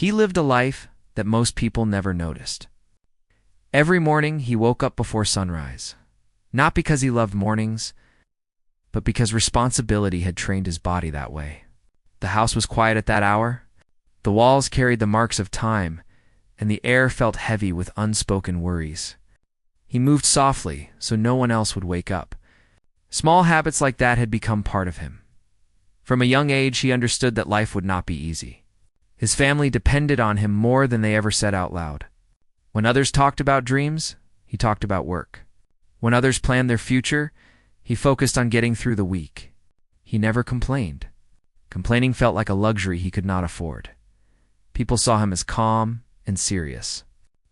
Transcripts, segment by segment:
He lived a life that most people never noticed. Every morning he woke up before sunrise, not because he loved mornings, but because responsibility had trained his body that way. The house was quiet at that hour. The walls carried the marks of time, and the air felt heavy with unspoken worries. He moved softly so no one else would wake up. Small habits like that had become part of him. From a young age, he understood that life would not be easy. His family depended on him more than they ever said out loud. When others talked about dreams, he talked about work. When others planned their future, he focused on getting through the week. He never complained. Complaining felt like a luxury he could not afford. People saw him as calm and serious.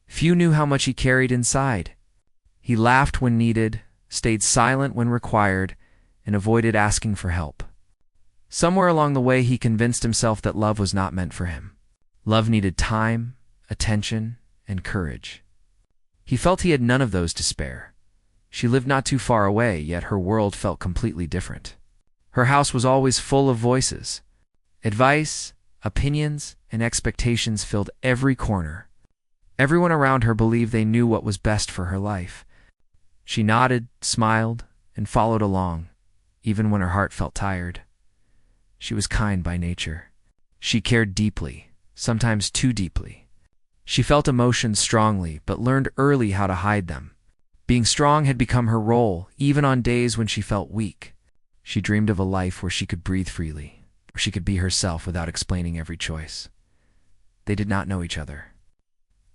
Few knew how much he carried inside. He laughed when needed, stayed silent when required, and avoided asking for help. Somewhere along the way, he convinced himself that love was not meant for him. Love needed time, attention, and courage. He felt he had none of those to spare. She lived not too far away, yet her world felt completely different. Her house was always full of voices. Advice, opinions, and expectations filled every corner. Everyone around her believed they knew what was best for her life. She nodded, smiled, and followed along, even when her heart felt tired. She was kind by nature. She cared deeply, sometimes too deeply. She felt emotions strongly, but learned early how to hide them. Being strong had become her role, even on days when she felt weak. She dreamed of a life where she could breathe freely, where she could be herself without explaining every choice. They did not know each other.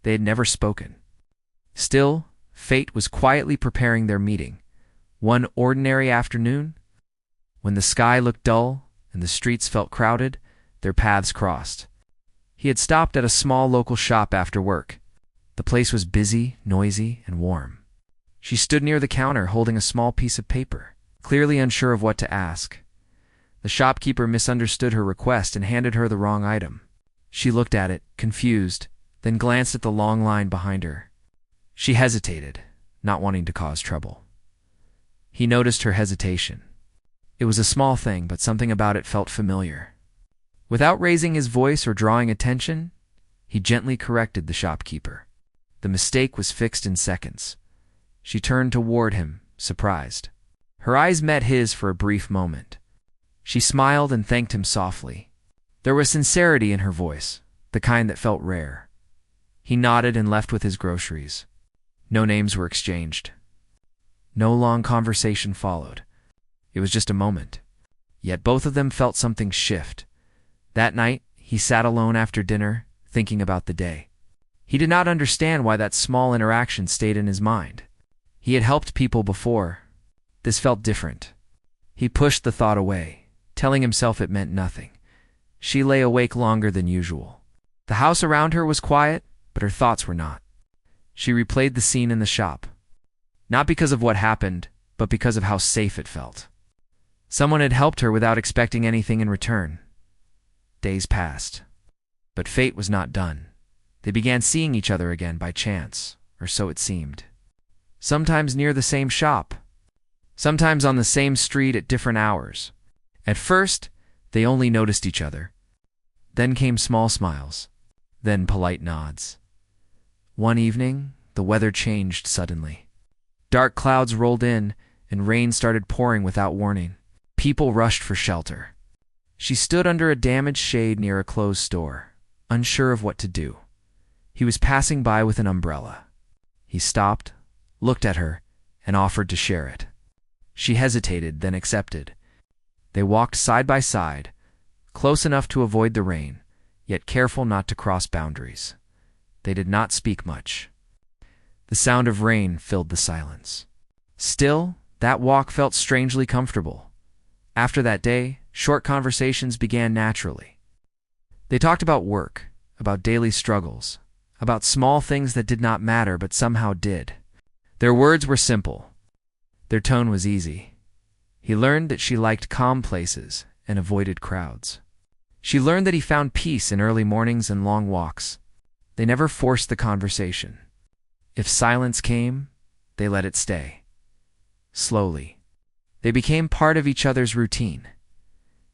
They had never spoken. Still, fate was quietly preparing their meeting. One ordinary afternoon, when the sky looked dull and the streets felt crowded, their paths crossed. He had stopped at a small local shop after work. The place was busy, noisy, and warm. She stood near the counter holding a small piece of paper, clearly unsure of what to ask. The shopkeeper misunderstood her request and handed her the wrong item. She looked at it, confused, then glanced at the long line behind her. She hesitated, not wanting to cause trouble. He noticed her hesitation. It was a small thing, but something about it felt familiar. Without raising his voice or drawing attention, he gently corrected the shopkeeper. The mistake was fixed in seconds. She turned toward him, surprised. Her eyes met his for a brief moment. She smiled and thanked him softly. There was sincerity in her voice, the kind that felt rare. He nodded and left with his groceries. No names were exchanged. No long conversation followed. It was just a moment. Yet both of them felt something shift. That night, he sat alone after dinner, thinking about the day. He did not understand why that small interaction stayed in his mind. He had helped people before. This felt different. He pushed the thought away, telling himself it meant nothing. She lay awake longer than usual. The house around her was quiet, but her thoughts were not. She replayed the scene in the shop. Not because of what happened, but because of how safe it felt. Someone had helped her without expecting anything in return. Days passed, but fate was not done. They began seeing each other again by chance, or so it seemed. Sometimes near the same shop, sometimes on the same street at different hours. At first, they only noticed each other. Then came small smiles, then polite nods. One evening, the weather changed suddenly. Dark clouds rolled in, and rain started pouring without warning. People rushed for shelter. She stood under a damaged shade near a closed store, unsure of what to do. He was passing by with an umbrella. He stopped, looked at her, and offered to share it. She hesitated, then accepted. They walked side by side, close enough to avoid the rain, yet careful not to cross boundaries. They did not speak much. The sound of rain filled the silence. Still, that walk felt strangely comfortable. After that day, short conversations began naturally. They talked about work, about daily struggles, about small things that did not matter but somehow did. Their words were simple. Their tone was easy. He learned that she liked calm places and avoided crowds. She learned that he found peace in early mornings and long walks. They never forced the conversation. If silence came, they let it stay. Slowly, they became part of each other's routine.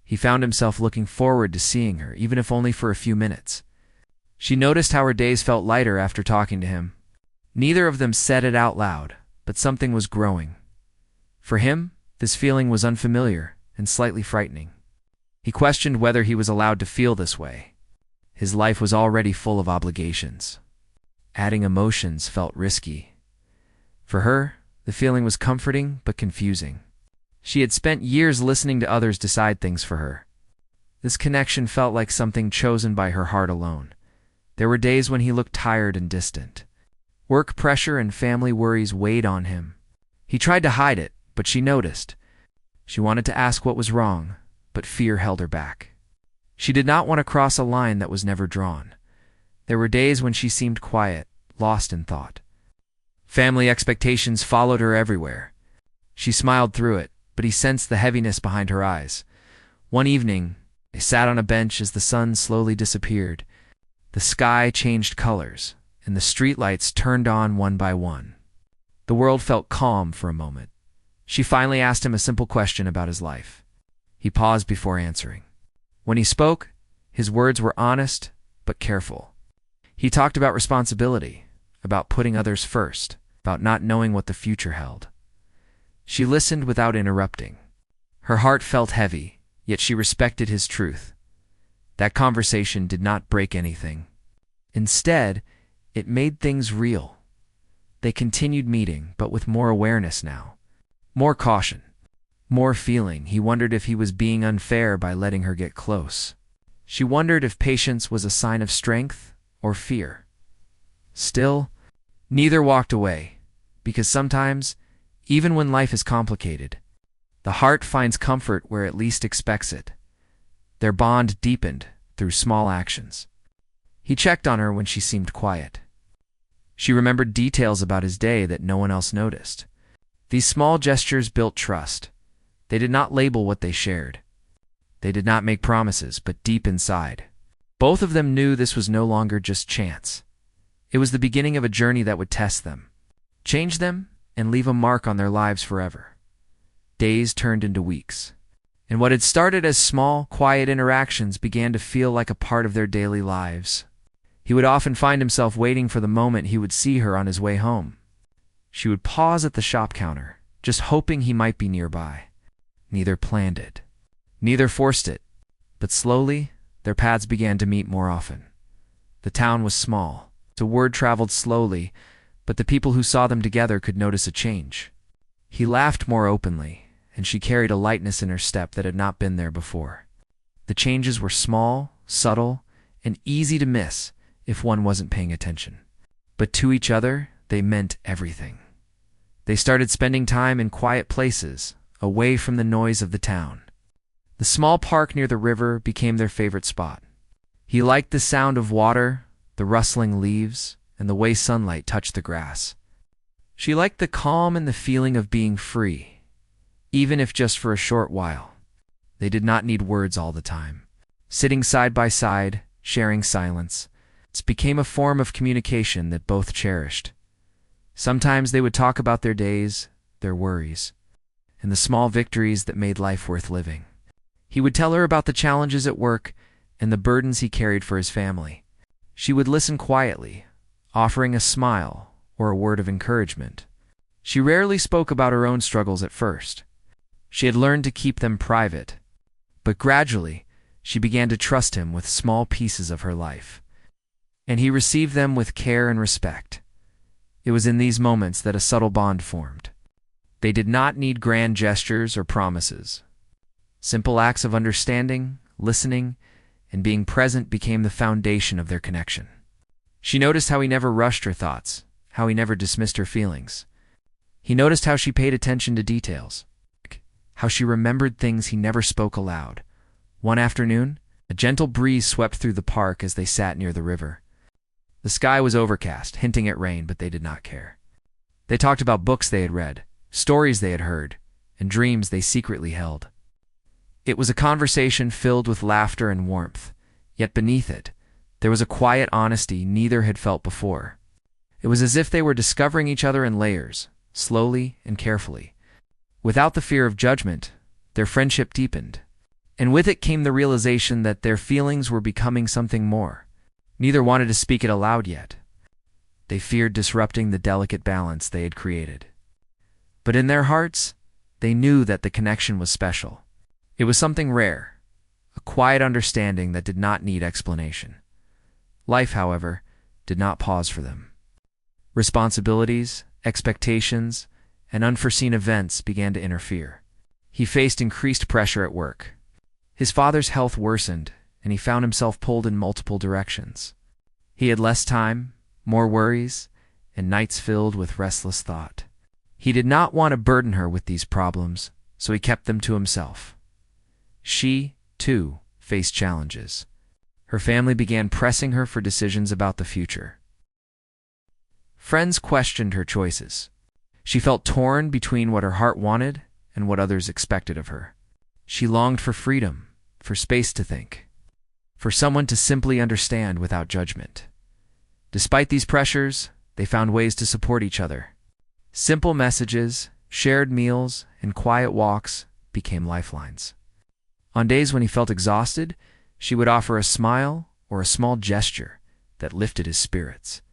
He found himself looking forward to seeing her, even if only for a few minutes. She noticed how her days felt lighter after talking to him. Neither of them said it out loud, but something was growing. For him, this feeling was unfamiliar and slightly frightening. He questioned whether he was allowed to feel this way. His life was already full of obligations. Adding emotions felt risky. For her, the feeling was comforting but confusing. She had spent years listening to others decide things for her. This connection felt like something chosen by her heart alone. There were days when he looked tired and distant. Work pressure and family worries weighed on him. He tried to hide it, but she noticed. She wanted to ask what was wrong, but fear held her back. She did not want to cross a line that was never drawn. There were days when she seemed quiet, lost in thought. Family expectations followed her everywhere. She smiled through it, but he sensed the heaviness behind her eyes. One evening, they sat on a bench as the sun slowly disappeared. The sky changed colors, and the streetlights turned on one by one. The world felt calm for a moment. She finally asked him a simple question about his life. He paused before answering. When he spoke, his words were honest but careful. He talked about responsibility, about putting others first, about not knowing what the future held. She listened without interrupting. Her heart felt heavy, yet she respected his truth. That conversation did not break anything. Instead, it made things real. They continued meeting, but with more awareness now. More caution. More feeling. He wondered if he was being unfair by letting her get close. She wondered if patience was a sign of strength or fear. Still, neither walked away, because sometimes, even when life is complicated, the heart finds comfort where it least expects it. Their bond deepened through small actions. He checked on her when she seemed quiet. She remembered details about his day that no one else noticed. These small gestures built trust. They did not label what they shared. They did not make promises, but deep inside, both of them knew this was no longer just chance. It was the beginning of a journey that would test them, change them, and leave a mark on their lives forever. Days turned into weeks, and what had started as small, quiet interactions began to feel like a part of their daily lives. He would often find himself waiting for the moment he would see her on his way home. She would pause at the shop counter, just hoping he might be nearby. Neither planned it. Neither forced it. But slowly, their paths began to meet more often. The town was small, so word traveled slowly, but the people who saw them together could notice a change. He laughed more openly, and she carried a lightness in her step that had not been there before. The changes were small, subtle, and easy to miss if one wasn't paying attention. But to each other, they meant everything. They started spending time in quiet places, away from the noise of the town. The small park near the river became their favorite spot. He liked the sound of water, the rustling leaves, and the way sunlight touched the grass. She liked the calm and the feeling of being free, even if just for a short while. They did not need words all the time. Sitting side by side, sharing silence, it became a form of communication that both cherished. Sometimes they would talk about their days, their worries, and the small victories that made life worth living. He would tell her about the challenges at work and the burdens he carried for his family. She would listen quietly, offering a smile or a word of encouragement. She rarely spoke about her own struggles at first. She had learned to keep them private, but gradually she began to trust him with small pieces of her life, and he received them with care and respect. It was in these moments that a subtle bond formed. They did not need grand gestures or promises. Simple acts of understanding, listening, and being present became the foundation of their connection. She noticed how he never rushed her thoughts, how he never dismissed her feelings. He noticed how she paid attention to details, how she remembered things he never spoke aloud. One afternoon, a gentle breeze swept through the park as they sat near the river. The sky was overcast, hinting at rain, but they did not care. They talked about books they had read, stories they had heard, and dreams they secretly held. It was a conversation filled with laughter and warmth, yet beneath it, there was a quiet honesty neither had felt before. It was as if they were discovering each other in layers, slowly and carefully. Without the fear of judgment, their friendship deepened, and with it came the realization that their feelings were becoming something more. Neither wanted to speak it aloud yet. They feared disrupting the delicate balance they had created. But in their hearts, they knew that the connection was special. It was something rare, a quiet understanding that did not need explanation. Life, however, did not pause for them. Responsibilities, expectations, and unforeseen events began to interfere. He faced increased pressure at work. His father's health worsened, and he found himself pulled in multiple directions. He had less time, more worries, and nights filled with restless thought. He did not want to burden her with these problems, so he kept them to himself. She, too, faced challenges. Her family began pressing her for decisions about the future. Friends questioned her choices. She felt torn between what her heart wanted and what others expected of her. She longed for freedom, for space to think, for someone to simply understand without judgment. Despite these pressures, they found ways to support each other. Simple messages, shared meals, and quiet walks became lifelines. On days when he felt exhausted, she would offer a smile or a small gesture that lifted his spirits.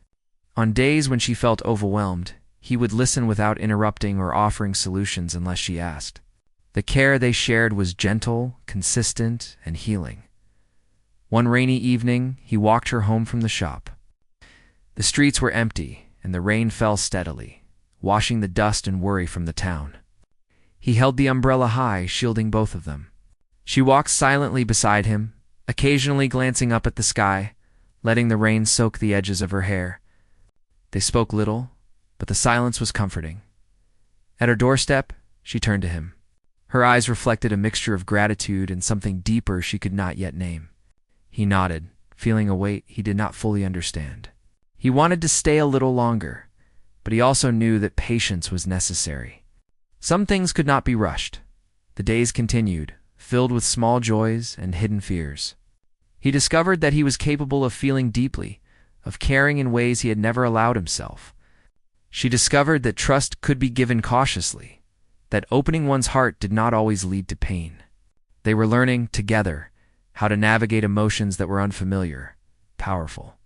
On days when she felt overwhelmed, he would listen without interrupting or offering solutions unless she asked. The care they shared was gentle, consistent, and healing. One rainy evening, he walked her home from the shop. The streets were empty, and the rain fell steadily, washing the dust and worry from the town. He held the umbrella high, shielding both of them. She walked silently beside him, occasionally glancing up at the sky, letting the rain soak the edges of her hair. They spoke little, but the silence was comforting. At her doorstep, she turned to him. Her eyes reflected a mixture of gratitude and something deeper she could not yet name. He nodded, feeling a weight he did not fully understand. He wanted to stay a little longer, but he also knew that patience was necessary. Some things could not be rushed. The days continued, filled with small joys and hidden fears. He discovered that he was capable of feeling deeply, of caring in ways he had never allowed himself. She discovered that trust could be given cautiously, that opening one's heart did not always lead to pain. They were learning, together, how to navigate emotions that were unfamiliar, powerful,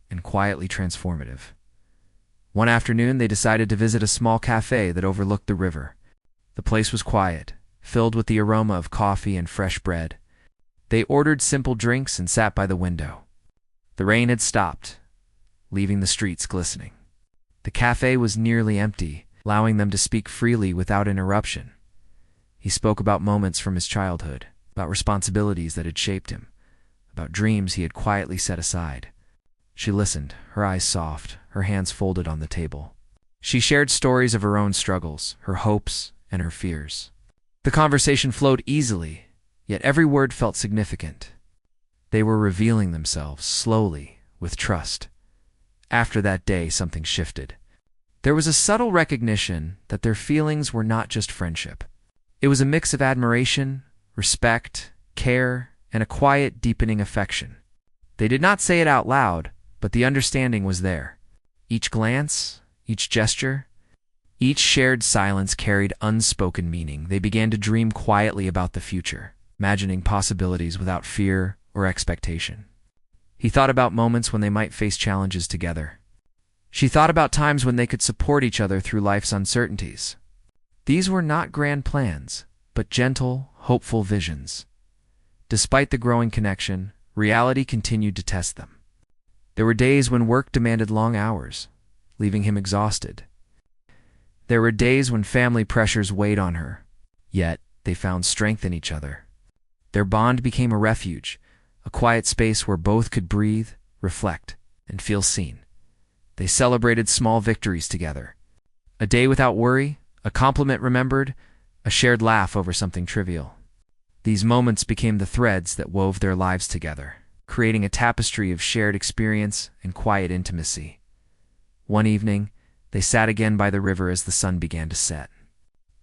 and quietly transformative. One afternoon, they decided to visit a small cafe that overlooked the river. The place was quiet, filled with the aroma of coffee and fresh bread. They ordered simple drinks and sat by the window. The rain had stopped, leaving the streets glistening. The cafe was nearly empty, allowing them to speak freely without interruption. He spoke about moments from his childhood, about responsibilities that had shaped him, about dreams he had quietly set aside. She listened, her eyes soft, her hands folded on the table. She shared stories of her own struggles, her hopes, and her fears. The conversation flowed easily, yet every word felt significant. They were revealing themselves, slowly, with trust. After that day, something shifted. There was a subtle recognition that their feelings were not just friendship. It was a mix of admiration, respect, care, and a quiet, deepening affection. They did not say it out loud, but the understanding was there. Each glance, each gesture, each shared silence carried unspoken meaning. They began to dream quietly about the future, imagining possibilities without fear or expectation. He thought about moments when they might face challenges together. She thought about times when they could support each other through life's uncertainties. These were not grand plans, but gentle, hopeful visions. Despite the growing connection, reality continued to test them. There were days when work demanded long hours, leaving him exhausted. There were days when family pressures weighed on her, yet they found strength in each other. Their bond became a refuge, a quiet space where both could breathe, reflect, and feel seen. They celebrated small victories together. A day without worry, a compliment remembered, a shared laugh over something trivial. These moments became the threads that wove their lives together, creating a tapestry of shared experience and quiet intimacy. One evening, they sat again by the river as the sun began to set.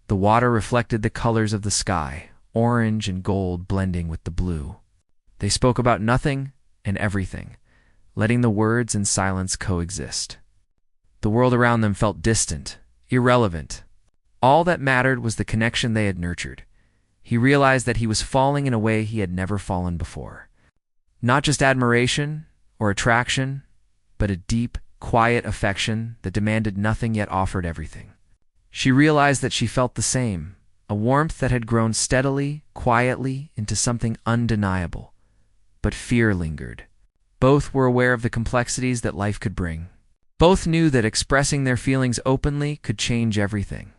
The water reflected the colors of the sky, orange and gold blending with the blue. They spoke about nothing and everything, letting the words and silence coexist. The world around them felt distant, irrelevant. All that mattered was the connection they had nurtured. He realized that he was falling in a way he had never fallen before. Not just admiration or attraction, but a deep, quiet affection that demanded nothing yet offered everything. She realized that she felt the same, a warmth that had grown steadily, quietly, into something undeniable. But fear lingered. Both were aware of the complexities that life could bring. Both knew that expressing their feelings openly could change everything.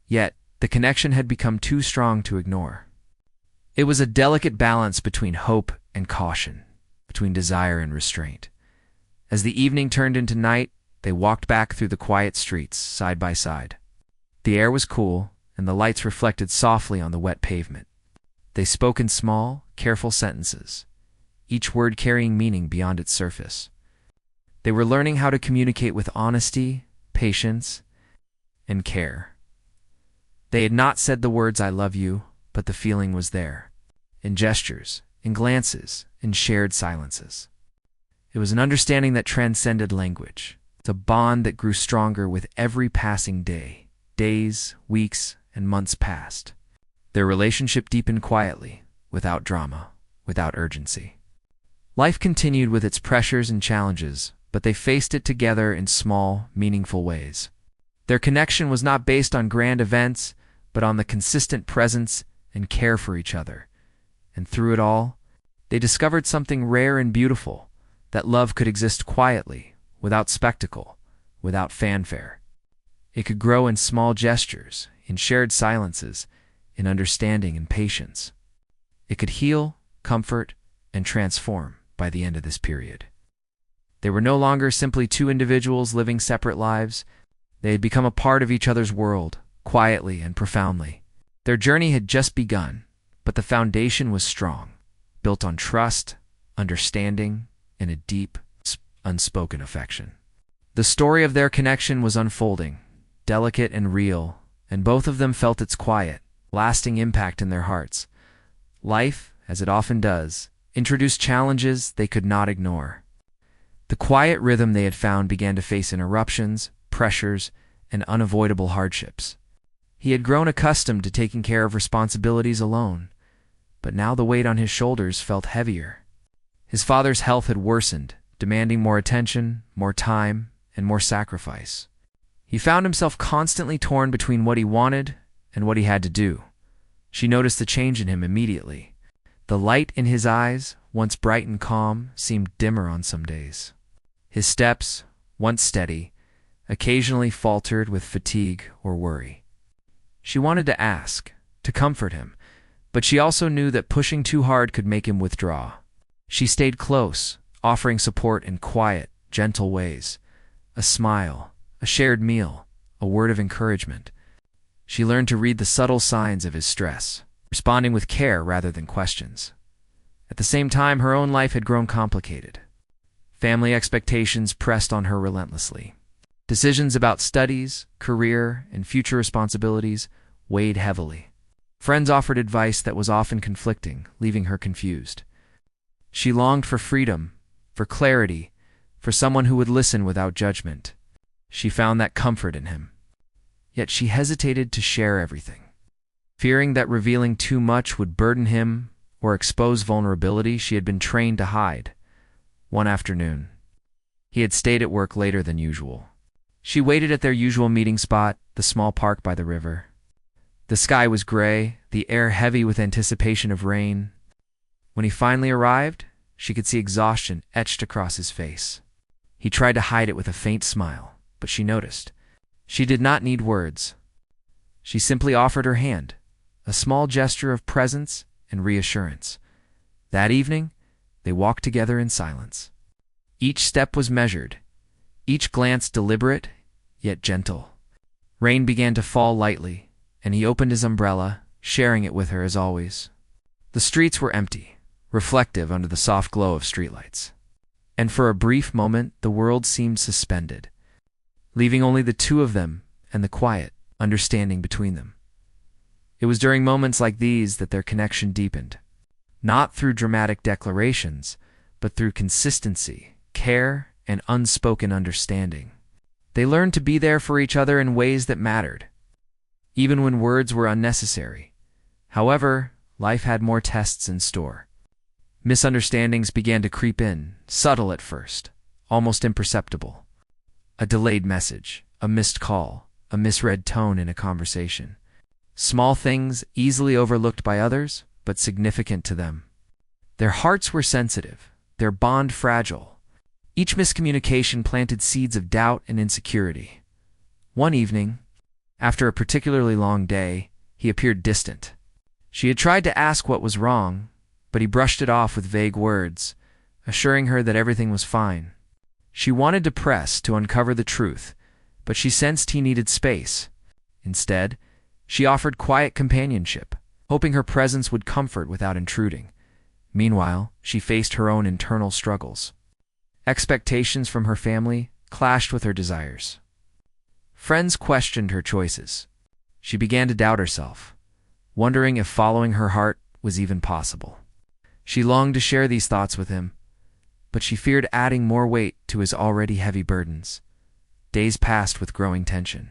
Yet, the connection had become too strong to ignore. It was a delicate balance between hope and caution, between desire and restraint. As the evening turned into night, they walked back through the quiet streets, side by side. The air was cool, and the lights reflected softly on the wet pavement. They spoke in small, careful sentences, each word carrying meaning beyond its surface. They were learning how to communicate with honesty, patience, and care. They had not said the words "I love you," but the feeling was there, in gestures, in glances, in shared silences. It was an understanding that transcended language. It's a bond that grew stronger with every passing day. Days, weeks, and months passed. Their relationship deepened quietly, without drama, without urgency. Life continued with its pressures and challenges, but they faced it together in small, meaningful ways. Their connection was not based on grand events, but on the consistent presence and care for each other. And through it all, they discovered something rare and beautiful, that love could exist quietly, without spectacle, without fanfare. It could grow in small gestures, in shared silences, in understanding and patience. It could heal, comfort, and transform by the end of this period. They were no longer simply two individuals living separate lives. They had become a part of each other's world, quietly and profoundly. Their journey had just begun, but the foundation was strong, built on trust, understanding, and a deep, unspoken affection. The story of their connection was unfolding, delicate and real, and both of them felt its quiet, lasting impact in their hearts. Life, as it often does, introduced challenges they could not ignore. The quiet rhythm they had found began to face interruptions, pressures, and unavoidable hardships. He had grown accustomed to taking care of responsibilities alone, but now the weight on his shoulders felt heavier. His father's health had worsened, demanding more attention, more time, and more sacrifice. He found himself constantly torn between what he wanted and what he had to do. She noticed the change in him immediately. The light in his eyes, once bright and calm, seemed dimmer on some days. His steps, once steady, occasionally faltered with fatigue or worry. She wanted to ask, to comfort him, but she also knew that pushing too hard could make him withdraw. She stayed close, offering support in quiet, gentle ways. A smile, a shared meal, a word of encouragement. She learned to read the subtle signs of his stress, responding with care rather than questions. At the same time, her own life had grown complicated. Family expectations pressed on her relentlessly. Decisions about studies, career, and future responsibilities weighed heavily. Friends offered advice that was often conflicting, leaving her confused. She longed for freedom, for clarity, for someone who would listen without judgment. She found that comfort in him. Yet she hesitated to share everything. Fearing that revealing too much would burden him or expose vulnerability she had been trained to hide. One afternoon, he had stayed at work later than usual. She waited at their usual meeting spot, the small park by the river. The sky was gray, the air heavy with anticipation of rain. When he finally arrived, she could see exhaustion etched across his face. He tried to hide it with a faint smile, but she noticed. She did not need words. She simply offered her hand, a small gesture of presence and reassurance. That evening, they walked together in silence. Each step was measured, each glance deliberate, yet gentle. Rain began to fall lightly, and he opened his umbrella, sharing it with her as always. The streets were empty, reflective under the soft glow of streetlights. And for a brief moment, the world seemed suspended, leaving only the two of them and the quiet, understanding between them. It was during moments like these that their connection deepened, not through dramatic declarations, but through consistency, care, and unspoken understanding. They learned to be there for each other in ways that mattered, even when words were unnecessary. However, life had more tests in store. Misunderstandings began to creep in, subtle at first, almost imperceptible. A delayed message, a missed call, a misread tone in a conversation. Small things easily overlooked by others, but significant to them. Their hearts were sensitive, their bond fragile. Each miscommunication planted seeds of doubt and insecurity. One evening, after a particularly long day, he appeared distant. She had tried to ask what was wrong, but he brushed it off with vague words, assuring her that everything was fine. She wanted to press to uncover the truth, but she sensed he needed space. Instead, she offered quiet companionship, hoping her presence would comfort without intruding. Meanwhile, she faced her own internal struggles. Expectations from her family clashed with her desires. Friends questioned her choices. She began to doubt herself, wondering if following her heart was even possible. She longed to share these thoughts with him, but she feared adding more weight to his already heavy burdens. Days passed with growing tension,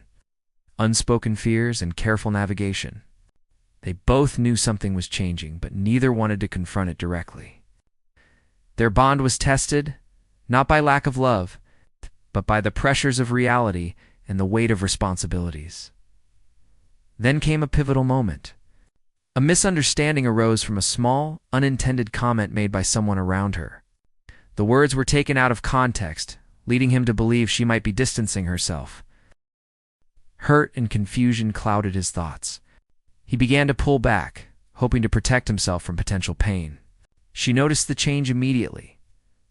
unspoken fears, and careful navigation. They both knew something was changing, but neither wanted to confront it directly. Their bond was tested, not by lack of love, but by the pressures of reality and the weight of responsibilities. Then came a pivotal moment. A misunderstanding arose from a small, unintended comment made by someone around her. The words were taken out of context, leading him to believe she might be distancing herself. Hurt and confusion clouded his thoughts. He began to pull back, hoping to protect himself from potential pain. She noticed the change immediately,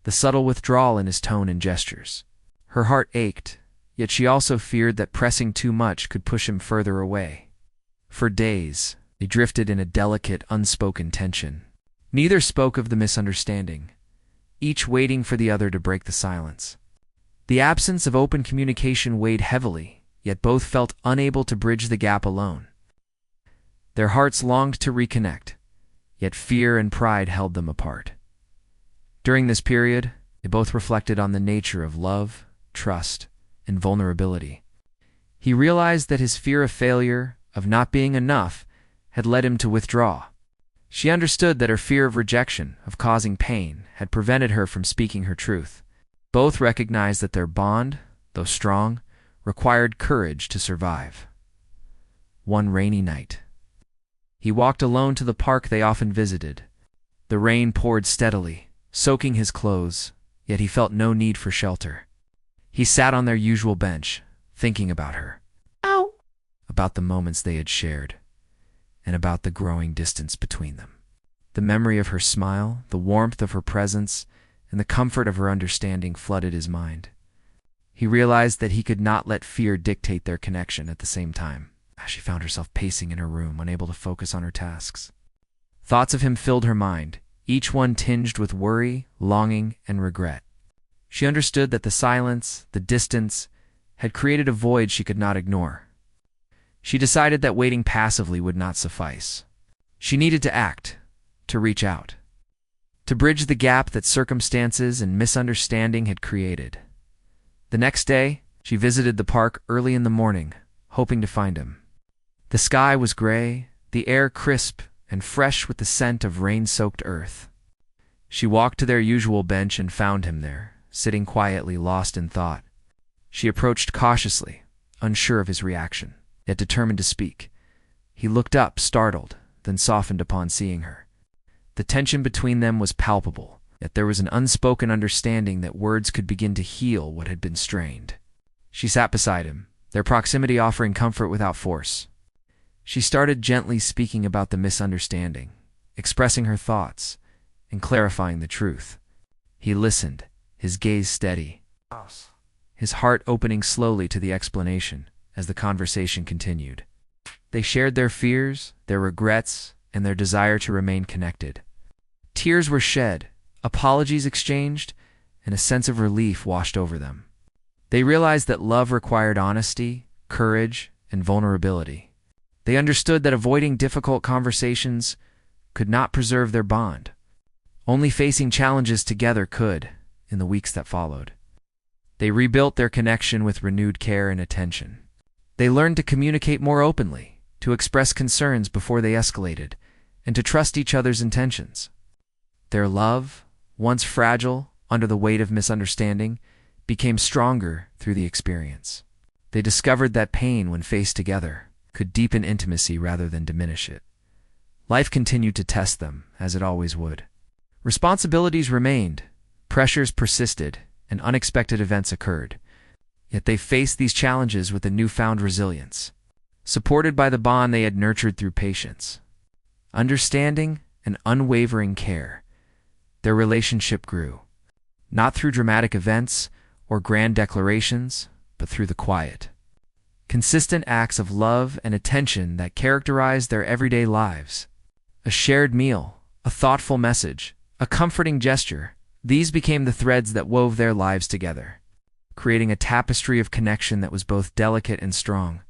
the subtle withdrawal in his tone and gestures. Her heart ached, yet she also feared that pressing too much could push him further away. For days, they drifted in a delicate, unspoken tension. Neither spoke of the misunderstanding, each waiting for the other to break the silence. The absence of open communication weighed heavily, yet both felt unable to bridge the gap alone. Their hearts longed to reconnect, yet fear and pride held them apart. During this period, they both reflected on the nature of love, trust, and vulnerability. He realized that his fear of failure, of not being enough, had led him to withdraw. She understood that her fear of rejection, of causing pain, had prevented her from speaking her truth. Both recognized that their bond, though strong, required courage to survive. One rainy night, he walked alone to the park they often visited. The rain poured steadily, soaking his clothes, yet he felt no need for shelter. He sat on their usual bench, thinking about her. Ow! About the moments they had shared, and about the growing distance between them. The memory of her smile, the warmth of her presence, and the comfort of her understanding flooded his mind. He realized that he could not let fear dictate their connection at the same time. She found herself pacing in her room, unable to focus on her tasks. Thoughts of him filled her mind, each one tinged with worry, longing, and regret. She understood that the silence, the distance, had created a void she could not ignore. She decided that waiting passively would not suffice. She needed to act, to reach out, to bridge the gap that circumstances and misunderstanding had created. The next day, she visited the park early in the morning, hoping to find him. The sky was gray, the air crisp and fresh with the scent of rain-soaked earth. She walked to their usual bench and found him there, sitting quietly, lost in thought. She approached cautiously, unsure of his reaction, yet determined to speak. He looked up, startled, then softened upon seeing her. The tension between them was palpable, yet there was an unspoken understanding that words could begin to heal what had been strained. She sat beside him, their proximity offering comfort without force. She started gently speaking about the misunderstanding, expressing her thoughts, and clarifying the truth. He listened, his gaze steady, his heart opening slowly to the explanation as the conversation continued. They shared their fears, their regrets, and their desire to remain connected. Tears were shed, apologies exchanged, and a sense of relief washed over them. They realized that love required honesty, courage, and vulnerability. They understood that avoiding difficult conversations could not preserve their bond. Only facing challenges together could, in the weeks that followed. They rebuilt their connection with renewed care and attention. They learned to communicate more openly, to express concerns before they escalated, and to trust each other's intentions. Their love, once fragile under the weight of misunderstanding, became stronger through the experience. They discovered that pain, when faced together, could deepen intimacy rather than diminish it. Life continued to test them, as it always would. Responsibilities remained, pressures persisted, and unexpected events occurred. Yet they faced these challenges with a newfound resilience. Supported by the bond they had nurtured through patience, understanding, and unwavering care, their relationship grew, not through dramatic events or grand declarations, but through the quiet, consistent acts of love and attention that characterized their everyday lives. A shared meal, a thoughtful message, a comforting gesture, these became the threads that wove their lives together, creating a tapestry of connection that was both delicate and strong.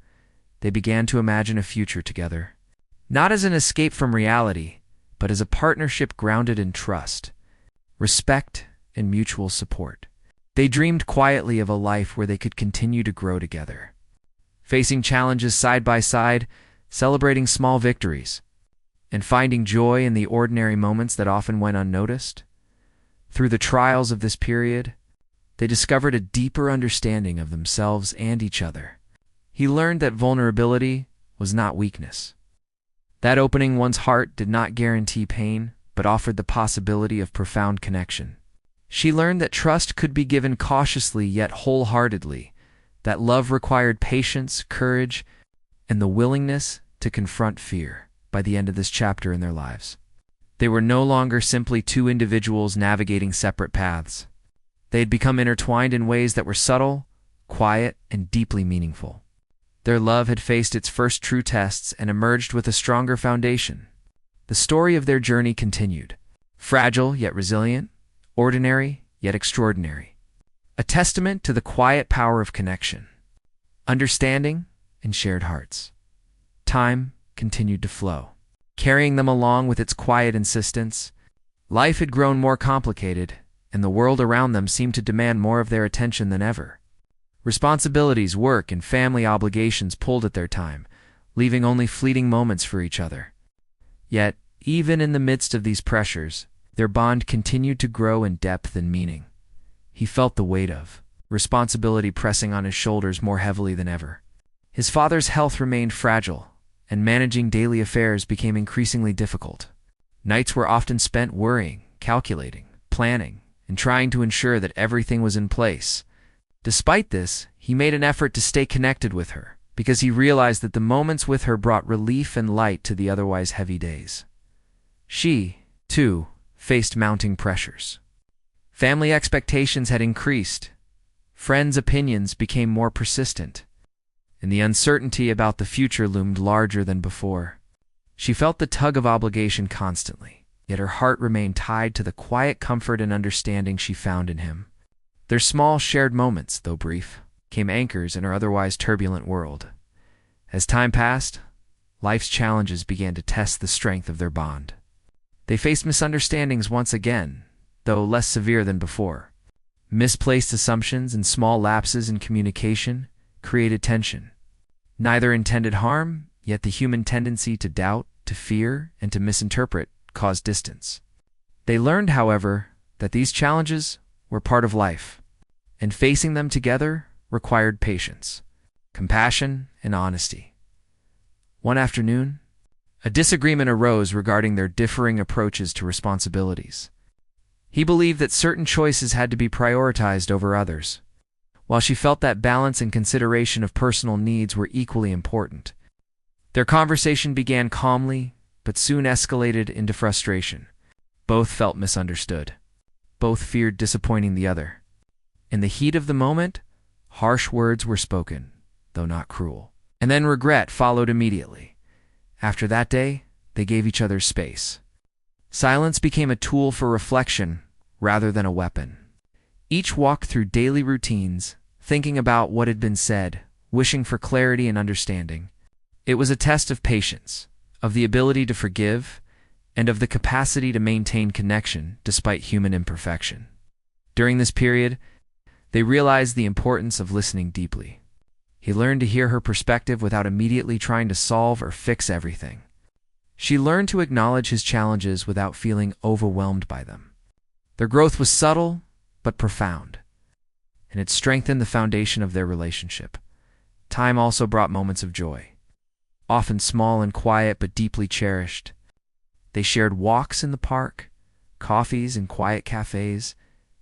They began to imagine a future together, not as an escape from reality, but as a partnership grounded in trust, respect, and mutual support. They dreamed quietly of a life where they could continue to grow together, facing challenges side by side, celebrating small victories, and finding joy in the ordinary moments that often went unnoticed. Through the trials of this period, they discovered a deeper understanding of themselves and each other. He learned that vulnerability was not weakness, that opening one's heart did not guarantee pain, but offered the possibility of profound connection. She learned that trust could be given cautiously yet wholeheartedly, that love required patience, courage, and the willingness to confront fear. By the end of this chapter in their lives, they were no longer simply two individuals navigating separate paths. They had become intertwined in ways that were subtle, quiet, and deeply meaningful. Their love had faced its first true tests and emerged with a stronger foundation. The story of their journey continued, fragile yet resilient, ordinary yet extraordinary, a testament to the quiet power of connection, understanding, and shared hearts. Time continued to flow, carrying them along with its quiet insistence. Life had grown more complicated, and the world around them seemed to demand more of their attention than ever. Responsibilities, work, and family obligations pulled at their time, leaving only fleeting moments for each other. Yet, even in the midst of these pressures, their bond continued to grow in depth and meaning. He felt the weight of responsibility pressing on his shoulders more heavily than ever. His father's health remained fragile, and managing daily affairs became increasingly difficult. Nights were often spent worrying, calculating, planning, and trying to ensure that everything was in place. Despite this, he made an effort to stay connected with her, because he realized that the moments with her brought relief and light to the otherwise heavy days. She, too, faced mounting pressures. Family expectations had increased, friends' opinions became more persistent, and the uncertainty about the future loomed larger than before. She felt the tug of obligation constantly, yet her heart remained tied to the quiet comfort and understanding she found in him. Their small shared moments, though brief, became anchors in her otherwise turbulent world. As time passed, life's challenges began to test the strength of their bond. They faced misunderstandings once again, though less severe than before. Misplaced assumptions and small lapses in communication created tension. Neither intended harm, yet the human tendency to doubt, to fear, and to misinterpret caused distance. They learned, however, that these challenges were part of life, and facing them together required patience, compassion, and honesty. One afternoon, a disagreement arose regarding their differing approaches to responsibilities. He believed that certain choices had to be prioritized over others, while she felt that balance and consideration of personal needs were equally important. Their conversation began calmly, but soon escalated into frustration. Both felt misunderstood. Both feared disappointing the other. In the heat of the moment, harsh words were spoken, though not cruel. And then regret followed immediately. After that day, they gave each other space. Silence became a tool for reflection rather than a weapon. Each walked through daily routines, thinking about what had been said, wishing for clarity and understanding. It was a test of patience, of the ability to forgive, and of the capacity to maintain connection despite human imperfection. During this period, they realized the importance of listening deeply. He learned to hear her perspective without immediately trying to solve or fix everything. She learned to acknowledge his challenges without feeling overwhelmed by them. Their growth was subtle but profound, and it strengthened the foundation of their relationship. Time also brought moments of joy, often small and quiet but deeply cherished. They shared walks in the park, coffees in quiet cafes,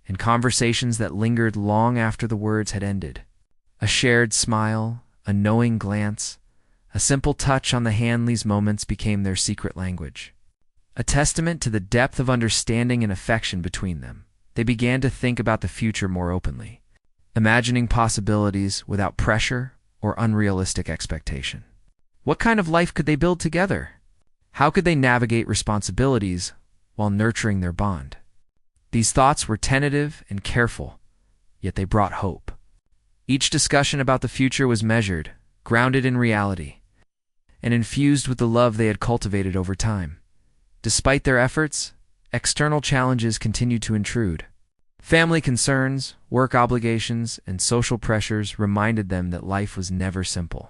and conversations that lingered long after the words had ended. A shared smile, a knowing glance, a simple touch on the hand. These moments became their secret language, a testament to the depth of understanding and affection between them. They began to think about the future more openly, imagining possibilities without pressure or unrealistic expectation. What kind of life could they build together? How could they navigate responsibilities while nurturing their bond? These thoughts were tentative and careful, yet they brought hope. Each discussion about the future was measured, grounded in reality, and infused with the love they had cultivated over time. Despite their efforts, external challenges continued to intrude. Family concerns, work obligations, and social pressures reminded them that life was never simple.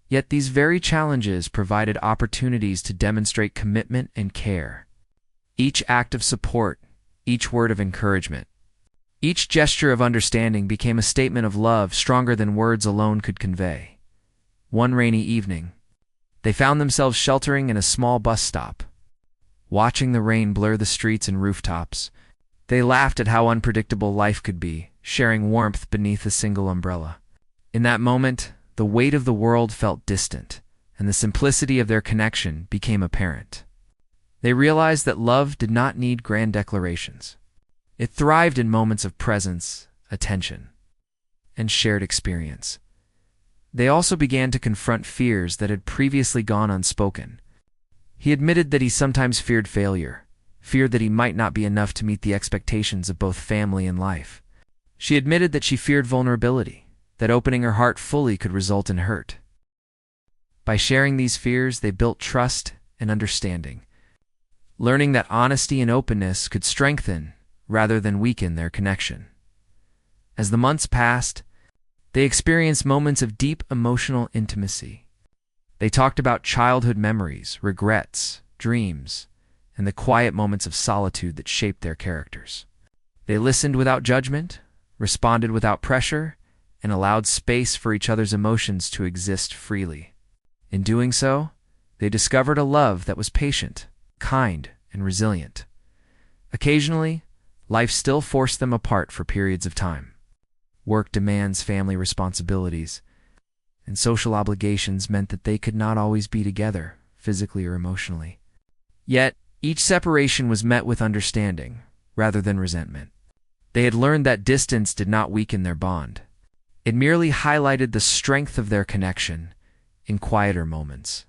Yet these very challenges provided opportunities to demonstrate commitment and care. Each act of support, each word of encouragement, each gesture of understanding became a statement of love stronger than words alone could convey. One rainy evening, they found themselves sheltering in a small bus stop. Watching the rain blur the streets and rooftops, they laughed at how unpredictable life could be, sharing warmth beneath a single umbrella. In that moment, the weight of the world felt distant, and the simplicity of their connection became apparent. They realized that love did not need grand declarations. It thrived in moments of presence, attention, and shared experience. They also began to confront fears that had previously gone unspoken. He admitted that he sometimes feared failure, feared that he might not be enough to meet the expectations of both family and life. She admitted that she feared vulnerability, that opening her heart fully could result in hurt. By sharing these fears, they built trust and understanding, learning that honesty and openness could strengthen rather than weaken their connection. As the months passed, they experienced moments of deep emotional intimacy. They talked about childhood memories, regrets, dreams, and the quiet moments of solitude that shaped their characters. They listened without judgment, responded without pressure, and allowed space for each other's emotions to exist freely. In doing so, they discovered a love that was patient, kind, and resilient. Occasionally, life still forced them apart for periods of time. Work demands, family responsibilities, and social obligations meant that they could not always be together, physically or emotionally. Yet, each separation was met with understanding, rather than resentment. They had learned that distance did not weaken their bond. It merely highlighted the strength of their connection in quieter moments.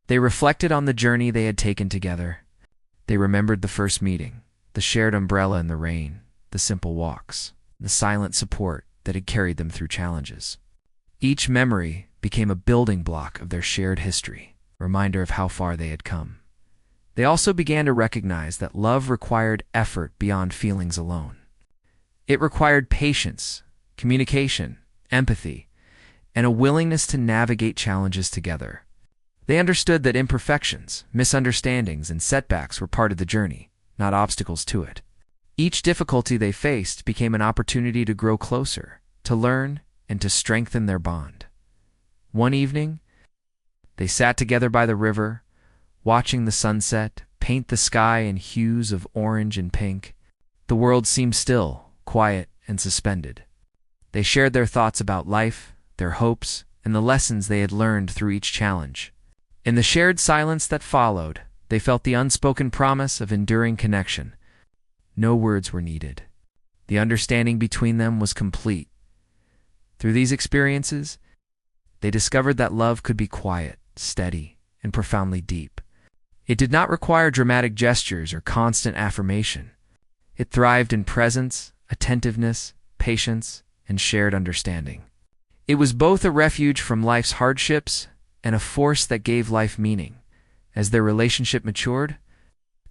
They reflected on the journey they had taken together. They remembered the first meeting, the shared umbrella in the rain, the simple walks, the silent support that had carried them through challenges. Each memory became a building block of their shared history, a reminder of how far they had come. They also began to recognize that love required effort beyond feelings alone. It required patience, communication, empathy, and a willingness to navigate challenges together. They understood that imperfections, misunderstandings, and setbacks were part of the journey, not obstacles to it. Each difficulty they faced became an opportunity to grow closer, to learn, and to strengthen their bond. One evening, they sat together by the river, watching the sunset paint the sky in hues of orange and pink. The world seemed still, quiet, and suspended. They shared their thoughts about life, their hopes, and the lessons they had learned through each challenge. In the shared silence that followed, they felt the unspoken promise of enduring connection. No words were needed. The understanding between them was complete. Through these experiences, they discovered that love could be quiet, steady, and profoundly deep. It did not require dramatic gestures or constant affirmation. It thrived in presence, attentiveness, patience, and shared understanding. It was both a refuge from life's hardships and a force that gave life meaning. As their relationship matured,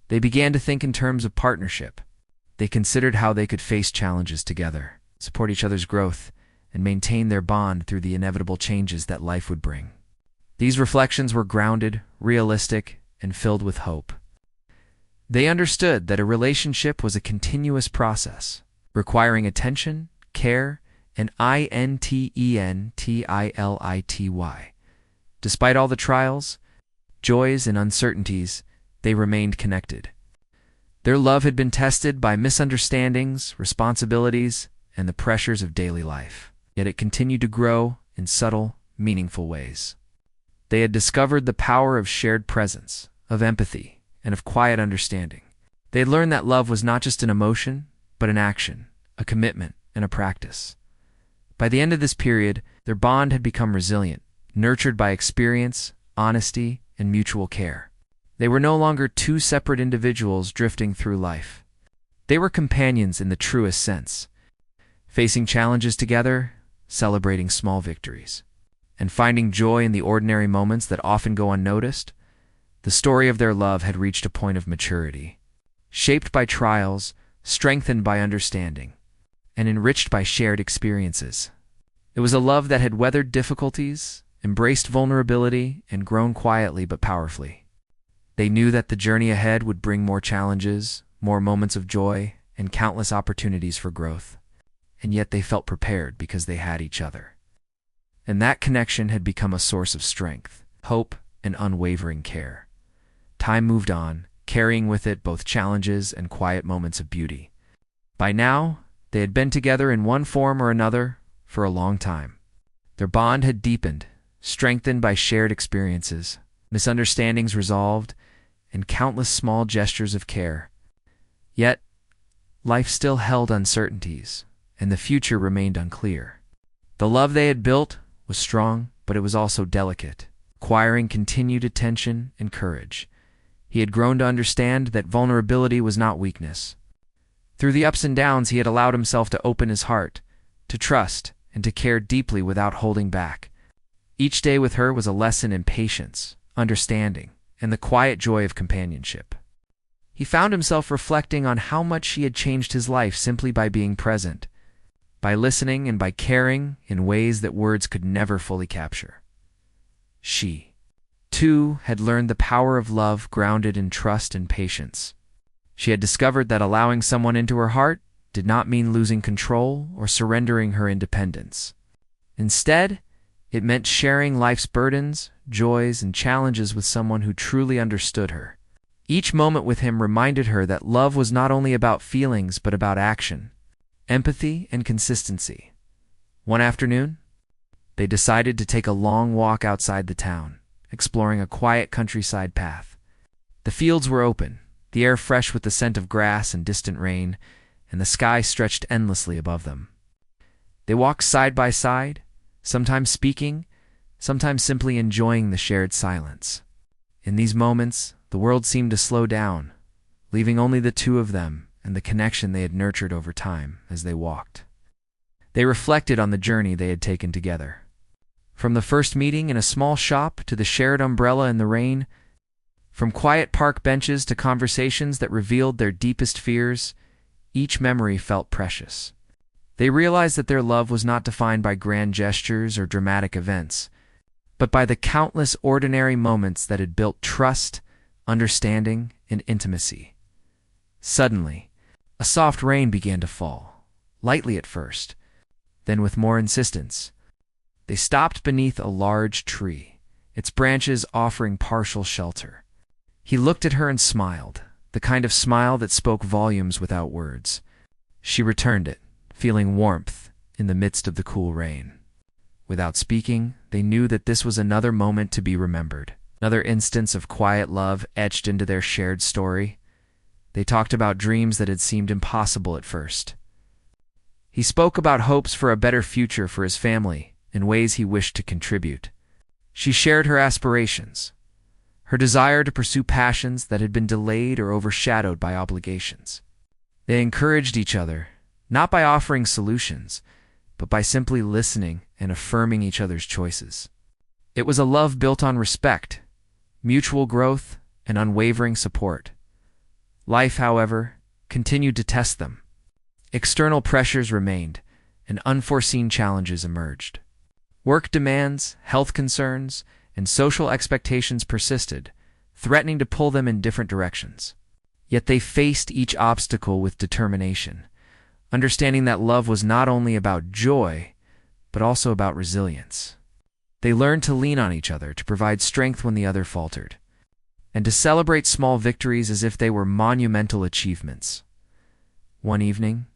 they began to think in terms of partnership. They considered how they could face challenges together, support each other's growth, and maintain their bond through the inevitable changes that life would bring. These reflections were grounded, realistic, and filled with hope. They understood that a relationship was a continuous process, requiring attention, care, and intentionality. Despite all the trials, joys, and uncertainties, they remained connected. Their love had been tested by misunderstandings, responsibilities, and the pressures of daily life, yet it continued to grow in subtle, meaningful ways. They had discovered the power of shared presence, of empathy, and of quiet understanding. They had learned that love was not just an emotion, but an action, a commitment, and a practice. By the end of this period, their bond had become resilient, nurtured by experience, honesty, and mutual care. They were no longer two separate individuals drifting through life. They were companions in the truest sense, facing challenges together, celebrating small victories, and finding joy in the ordinary moments that often go unnoticed. The story of their love had reached a point of maturity, shaped by trials, strengthened by understanding, and enriched by shared experiences. It was a love that had weathered difficulties, embraced vulnerability, and grown quietly but powerfully. They knew that the journey ahead would bring more challenges, more moments of joy, and countless opportunities for growth. And yet they felt prepared because they had each other. And that connection had become a source of strength, hope, and unwavering care. Time moved on, carrying with it both challenges and quiet moments of beauty. By now, they had been together in one form or another for a long time. Their bond had deepened, strengthened by shared experiences, misunderstandings resolved, and countless small gestures of care. Yet, life still held uncertainties, and the future remained unclear. The love they had built was strong, but it was also delicate, requiring continued attention and courage. He had grown to understand that vulnerability was not weakness. Through the ups and downs, he had allowed himself to open his heart, to trust, and to care deeply without holding back. Each day with her was a lesson in patience, understanding, and the quiet joy of companionship. He found himself reflecting on how much she had changed his life simply by being present, by listening and by caring in ways that words could never fully capture. She, too, had learned the power of love grounded in trust and patience. She had discovered that allowing someone into her heart did not mean losing control or surrendering her independence. Instead, it meant sharing life's burdens, joys, and challenges with someone who truly understood her. Each moment with him reminded her that love was not only about feelings but about action, empathy, and consistency. One afternoon, they decided to take a long walk outside the town, exploring a quiet countryside path. The fields were open, the air fresh with the scent of grass and distant rain, and the sky stretched endlessly above them. They walked side by side, sometimes speaking, sometimes simply enjoying the shared silence. In these moments, the world seemed to slow down, leaving only the two of them and the connection they had nurtured over time as they walked. They reflected on the journey they had taken together. From the first meeting in a small shop to the shared umbrella in the rain, from quiet park benches to conversations that revealed their deepest fears, each memory felt precious. They realized that their love was not defined by grand gestures or dramatic events, but by the countless ordinary moments that had built trust, understanding, and intimacy. Suddenly, a soft rain began to fall, lightly at first, then with more insistence. They stopped beneath a large tree, its branches offering partial shelter. He looked at her and smiled, the kind of smile that spoke volumes without words. She returned it, feeling warmth in the midst of the cool rain. Without speaking, they knew that this was another moment to be remembered, another instance of quiet love etched into their shared story. They talked about dreams that had seemed impossible at first. He spoke about hopes for a better future for his family and ways he wished to contribute. She shared her aspirations, her desire to pursue passions that had been delayed or overshadowed by obligations. They encouraged each other, not by offering solutions, but by simply listening and affirming each other's choices. It was a love built on respect, mutual growth, and unwavering support. Life, however, continued to test them. External pressures remained, and unforeseen challenges emerged. Work demands, health concerns, and social expectations persisted, threatening to pull them in different directions. Yet they faced each obstacle with determination, understanding that love was not only about joy, but also about resilience. They learned to lean on each other to provide strength when the other faltered, and to celebrate small victories as if they were monumental achievements. One evening,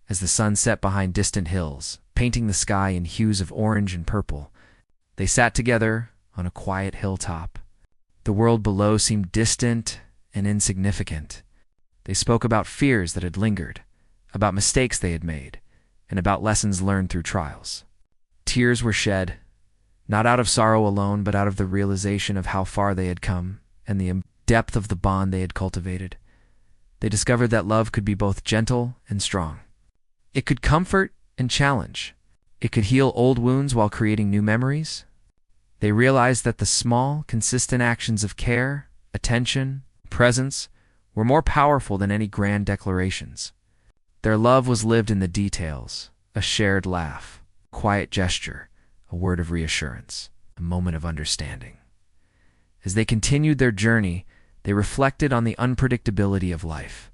as the sun set behind distant hills, painting the sky in hues of orange and purple, they sat together on a quiet hilltop. The world below seemed distant and insignificant. They spoke about fears that had lingered, about mistakes they had made, and about lessons learned through trials. Tears were shed, not out of sorrow alone, but out of the realization of how far they had come and the depth of the bond they had cultivated. They discovered that love could be both gentle and strong. It could comfort and challenge. It could heal old wounds while creating new memories. They realized that the small, consistent actions of care, attention, presence were more powerful than any grand declarations. Their love was lived in the details, a shared laugh, a quiet gesture, a word of reassurance, a moment of understanding. As they continued their journey, they reflected on the unpredictability of life.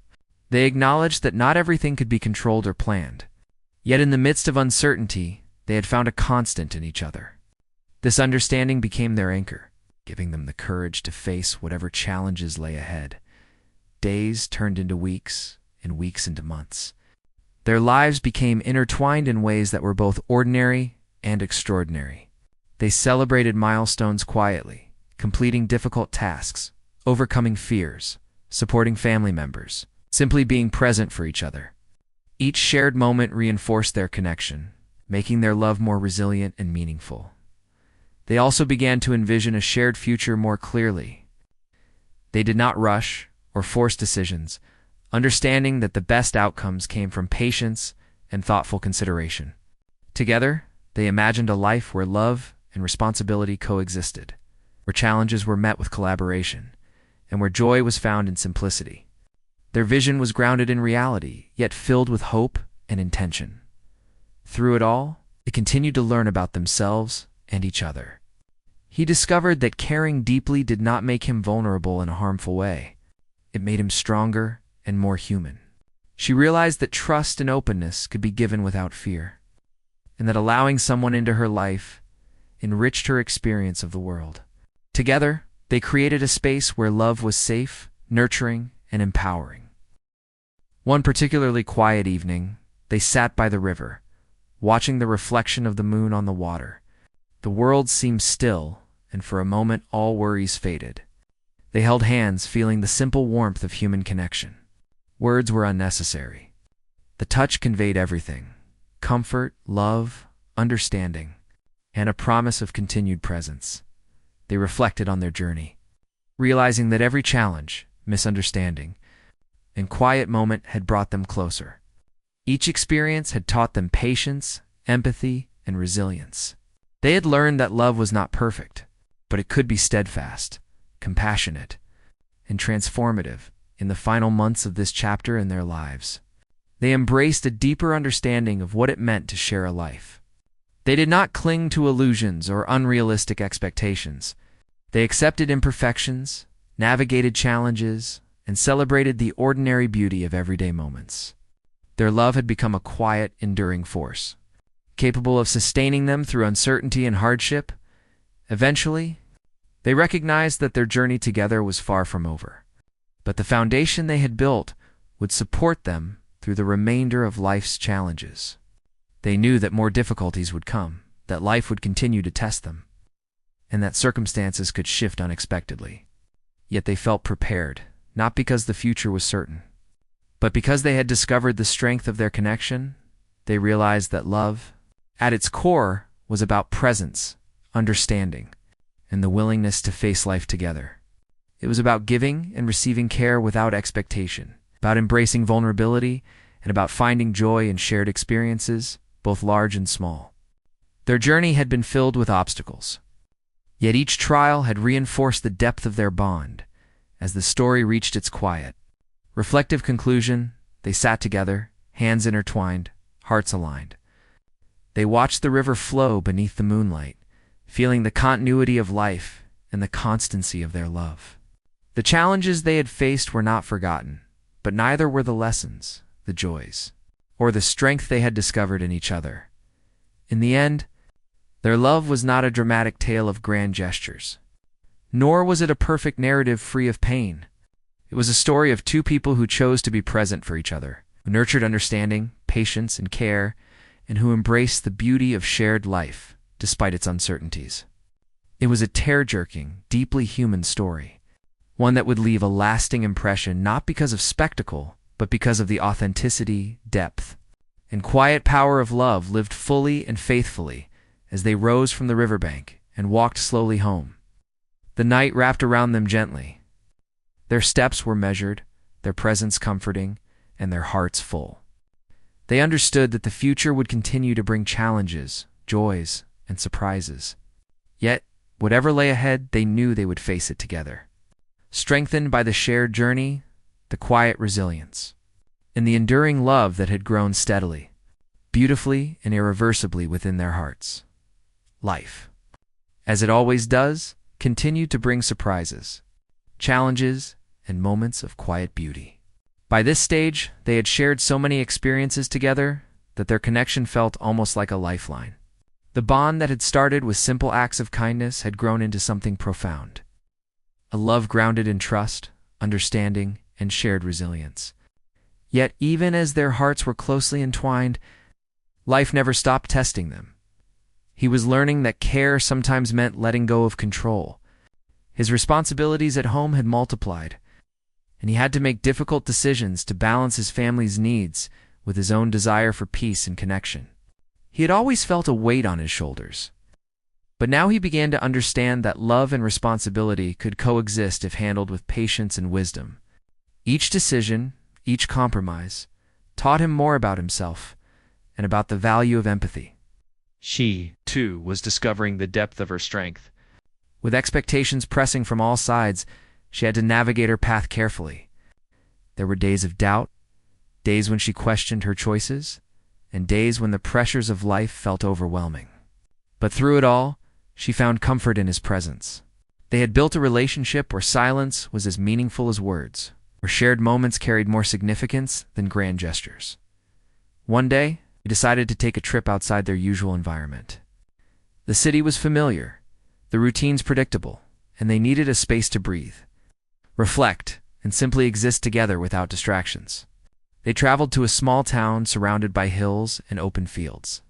They acknowledged that not everything could be controlled or planned. Yet in the midst of uncertainty, they had found a constant in each other. This understanding became their anchor, giving them the courage to face whatever challenges lay ahead. Days turned into weeks, and weeks into months. Their lives became intertwined in ways that were both ordinary and extraordinary. They celebrated milestones quietly, completing difficult tasks, overcoming fears, supporting family members, simply being present for each other. Each shared moment reinforced their connection, making their love more resilient and meaningful. They also began to envision a shared future more clearly. They did not rush or force decisions, understanding that the best outcomes came from patience and thoughtful consideration. Together, they imagined a life where love and responsibility coexisted, where challenges were met with collaboration, and where joy was found in simplicity. Their vision was grounded in reality, yet filled with hope and intention. Through it all, they continued to learn about themselves and each other. He discovered that caring deeply did not make him vulnerable in a harmful way. It made him stronger and more human. She realized that trust and openness could be given without fear, and that allowing someone into her life enriched her experience of the world. Together, they created a space where love was safe, nurturing, and empowering. One particularly quiet evening, they sat by the river, watching the reflection of the moon on the water. The world seemed still, and for a moment all worries faded. They held hands, feeling the simple warmth of human connection. Words were unnecessary. The touch conveyed everything: comfort, love, understanding, and a promise of continued presence. They reflected on their journey, realizing that every challenge, misunderstanding, and quiet moment had brought them closer. Each experience had taught them patience, empathy, and resilience. They had learned that love was not perfect, but it could be steadfast, compassionate, and transformative in the final months of this chapter in their lives. They embraced a deeper understanding of what it meant to share a life. They did not cling to illusions or unrealistic expectations. They accepted imperfections, navigated challenges, and celebrated the ordinary beauty of everyday moments. Their love had become a quiet, enduring force, capable of sustaining them through uncertainty and hardship. Eventually, they recognized that their journey together was far from over, but the foundation they had built would support them through the remainder of life's challenges. They knew that more difficulties would come, that life would continue to test them, and that circumstances could shift unexpectedly. Yet they felt prepared, not because the future was certain, but because they had discovered the strength of their connection. They realized that love, at its core, was about presence, understanding, and the willingness to face life together. It was about giving and receiving care without expectation, about embracing vulnerability, and about finding joy in shared experiences, both large and small. Their journey had been filled with obstacles, yet each trial had reinforced the depth of their bond. As the story reached its quiet, reflective conclusion, they sat together, hands intertwined, hearts aligned. They watched the river flow beneath the moonlight, feeling the continuity of life and the constancy of their love. The challenges they had faced were not forgotten, but neither were the lessons, the joys, or the strength they had discovered in each other. In the end, their love was not a dramatic tale of grand gestures, nor was it a perfect narrative free of pain. It was a story of two people who chose to be present for each other, who nurtured understanding, patience, and care, and who embraced the beauty of shared life, despite its uncertainties. It was a tear-jerking, deeply human story, one that would leave a lasting impression not because of spectacle, but because of the authenticity, depth, and quiet power of love lived fully and faithfully as they rose from the riverbank and walked slowly home. The night wrapped around them gently. Their steps were measured, their presence comforting, and their hearts full. They understood that the future would continue to bring challenges, joys, and surprises. Yet, whatever lay ahead, they knew they would face it together, strengthened by the shared journey, the quiet resilience, and the enduring love that had grown steadily, beautifully and irreversibly within their hearts. Life, as it always does, continued to bring surprises, challenges, and moments of quiet beauty. By this stage, they had shared so many experiences together that their connection felt almost like a lifeline. The bond that had started with simple acts of kindness had grown into something profound, a love grounded in trust, understanding, and shared resilience. Yet even as their hearts were closely entwined, life never stopped testing them. He was learning that care sometimes meant letting go of control. His responsibilities at home had multiplied, and he had to make difficult decisions to balance his family's needs with his own desire for peace and connection. He had always felt a weight on his shoulders, but now he began to understand that love and responsibility could coexist if handled with patience and wisdom. Each decision, each compromise, taught him more about himself and about the value of empathy. She, too, was discovering the depth of her strength. With expectations pressing from all sides, she had to navigate her path carefully. There were days of doubt, days when she questioned her choices, and days when the pressures of life felt overwhelming. But through it all, she found comfort in his presence. They had built a relationship where silence was as meaningful as words, where shared moments carried more significance than grand gestures. One day, they decided to take a trip outside their usual environment. The city was familiar, the routines predictable, and they needed a space to breathe, reflect, and simply exist together without distractions. They traveled to a small town surrounded by hills and open fields,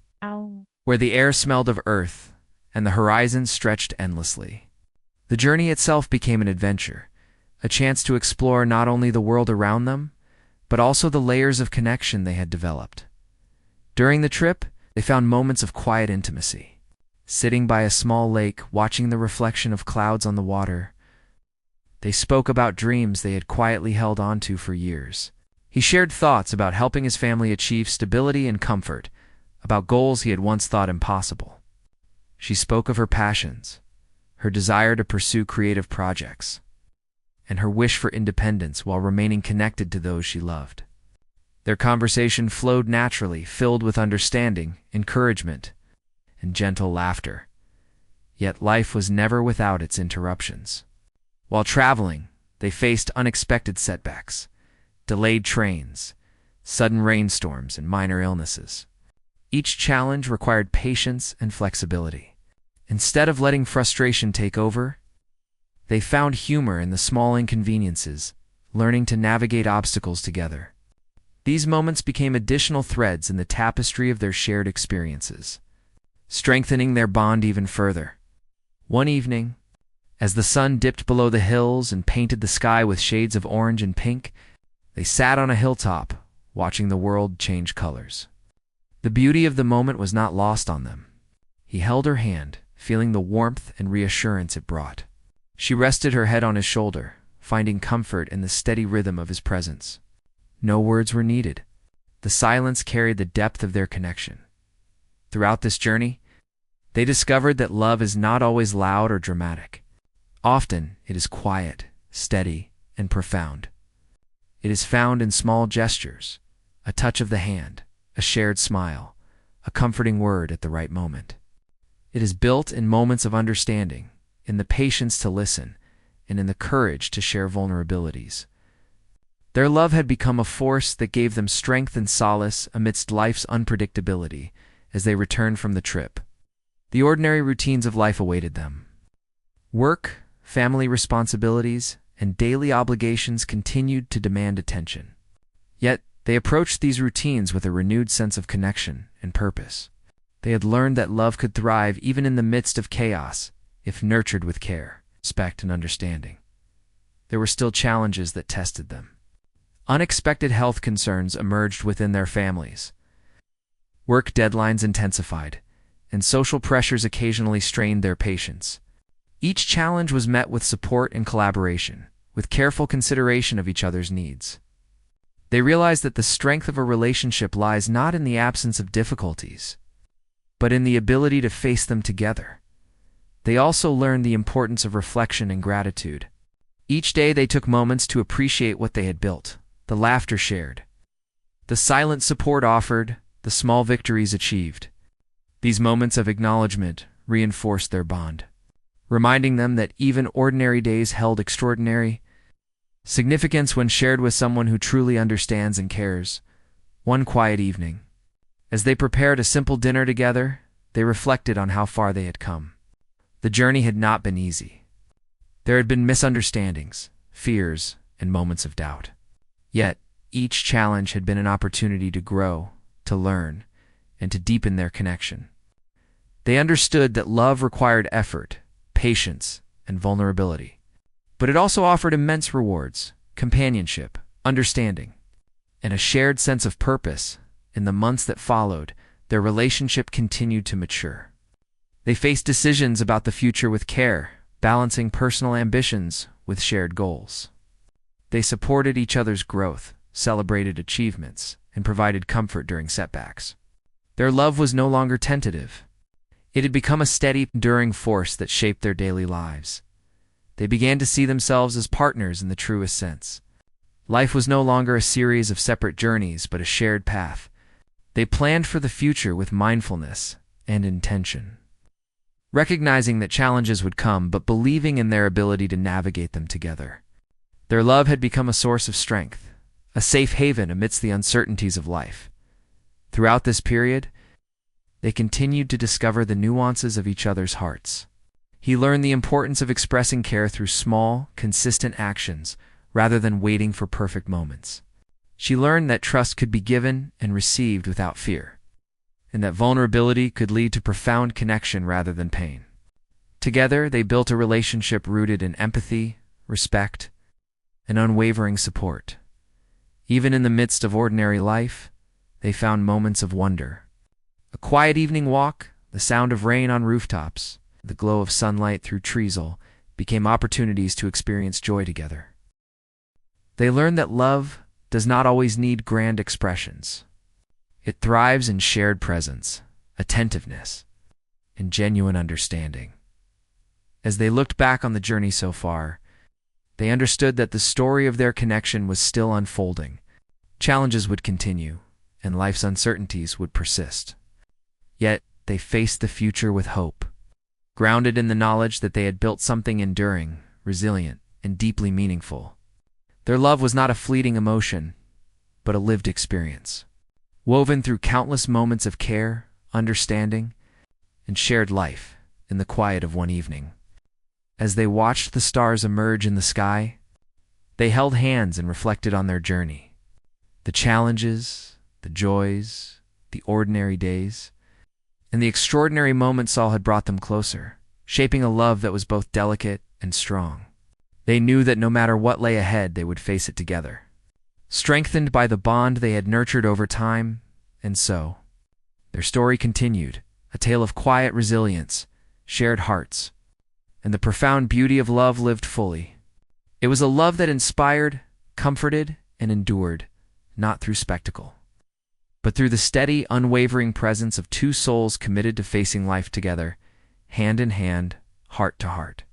where the air smelled of earth and the horizon stretched endlessly. The journey itself became an adventure, a chance to explore not only the world around them, but also the layers of connection they had developed. During the trip, they found moments of quiet intimacy. Sitting by a small lake, watching the reflection of clouds on the water, they spoke about dreams they had quietly held onto for years. He shared thoughts about helping his family achieve stability and comfort, about goals he had once thought impossible. She spoke of her passions, her desire to pursue creative projects, and her wish for independence while remaining connected to those she loved. Their conversation flowed naturally, filled with understanding, encouragement, and gentle laughter. Yet life was never without its interruptions. While traveling, they faced unexpected setbacks, delayed trains, sudden rainstorms, and minor illnesses. Each challenge required patience and flexibility. Instead of letting frustration take over, they found humor in the small inconveniences, learning to navigate obstacles together. These moments became additional threads in the tapestry of their shared experiences, strengthening their bond even further. One evening, as the sun dipped below the hills and painted the sky with shades of orange and pink, they sat on a hilltop, watching the world change colors. The beauty of the moment was not lost on them. He held her hand, feeling the warmth and reassurance it brought. She rested her head on his shoulder, finding comfort in the steady rhythm of his presence. No words were needed. The silence carried the depth of their connection. Throughout this journey, they discovered that love is not always loud or dramatic. Often, it is quiet, steady, and profound. It is found in small gestures, a touch of the hand, a shared smile, a comforting word at the right moment. It is built in moments of understanding, in the patience to listen, and in the courage to share vulnerabilities. Their love had become a force that gave them strength and solace amidst life's unpredictability as they returned from the trip. The ordinary routines of life awaited them. Work, family responsibilities, and daily obligations continued to demand attention. Yet, they approached these routines with a renewed sense of connection and purpose. They had learned that love could thrive even in the midst of chaos if nurtured with care, respect, and understanding. There were still challenges that tested them. Unexpected health concerns emerged within their families. Work deadlines intensified, and social pressures occasionally strained their patience. Each challenge was met with support and collaboration, with careful consideration of each other's needs. They realized that the strength of a relationship lies not in the absence of difficulties, but in the ability to face them together. They also learned the importance of reflection and gratitude. Each day they took moments to appreciate what they had built, the laughter shared, the silent support offered, the small victories achieved. These moments of acknowledgement reinforced their bond, reminding them that even ordinary days held extraordinary significance when shared with someone who truly understands and cares. One quiet evening, as they prepared a simple dinner together, they reflected on how far they had come. The journey had not been easy. There had been misunderstandings, fears, and moments of doubt. Yet, each challenge had been an opportunity to grow, to learn, and to deepen their connection. They understood that love required effort, patience, and vulnerability. But it also offered immense rewards, companionship, understanding, and a shared sense of purpose. In the months that followed, their relationship continued to mature. They faced decisions about the future with care, balancing personal ambitions with shared goals. They supported each other's growth, celebrated achievements, and provided comfort during setbacks. Their love was no longer tentative. It had become a steady, enduring force that shaped their daily lives. They began to see themselves as partners in the truest sense. Life was no longer a series of separate journeys, but a shared path. They planned for the future with mindfulness and intention, recognizing that challenges would come, but believing in their ability to navigate them together. Their love had become a source of strength, a safe haven amidst the uncertainties of life. Throughout this period, they continued to discover the nuances of each other's hearts. He learned the importance of expressing care through small, consistent actions rather than waiting for perfect moments. She learned that trust could be given and received without fear, and that vulnerability could lead to profound connection rather than pain. Together, they built a relationship rooted in empathy, respect, and unwavering support. Even in the midst of ordinary life, they found moments of wonder. A quiet evening walk, the sound of rain on rooftops, the glow of sunlight through treesel became opportunities to experience joy together. They learned that love does not always need grand expressions. It thrives in shared presence, attentiveness, and genuine understanding. As they looked back on the journey so far, they understood that the story of their connection was still unfolding. Challenges would continue, and life's uncertainties would persist. Yet, they faced the future with hope, grounded in the knowledge that they had built something enduring, resilient, and deeply meaningful. Their love was not a fleeting emotion, but a lived experience, woven through countless moments of care, understanding, and shared life in the quiet of one evening. As they watched the stars emerge in the sky, they held hands and reflected on their journey. The challenges, the joys, the ordinary days, and the extraordinary moments all had brought them closer, shaping a love that was both delicate and strong. They knew that no matter what lay ahead, they would face it together, strengthened by the bond they had nurtured over time. And so, their story continued, a tale of quiet resilience, shared hearts, and the profound beauty of love lived fully. It was a love that inspired, comforted, and endured, not through spectacle, but through the steady, unwavering presence of two souls committed to facing life together, hand in hand, heart to heart.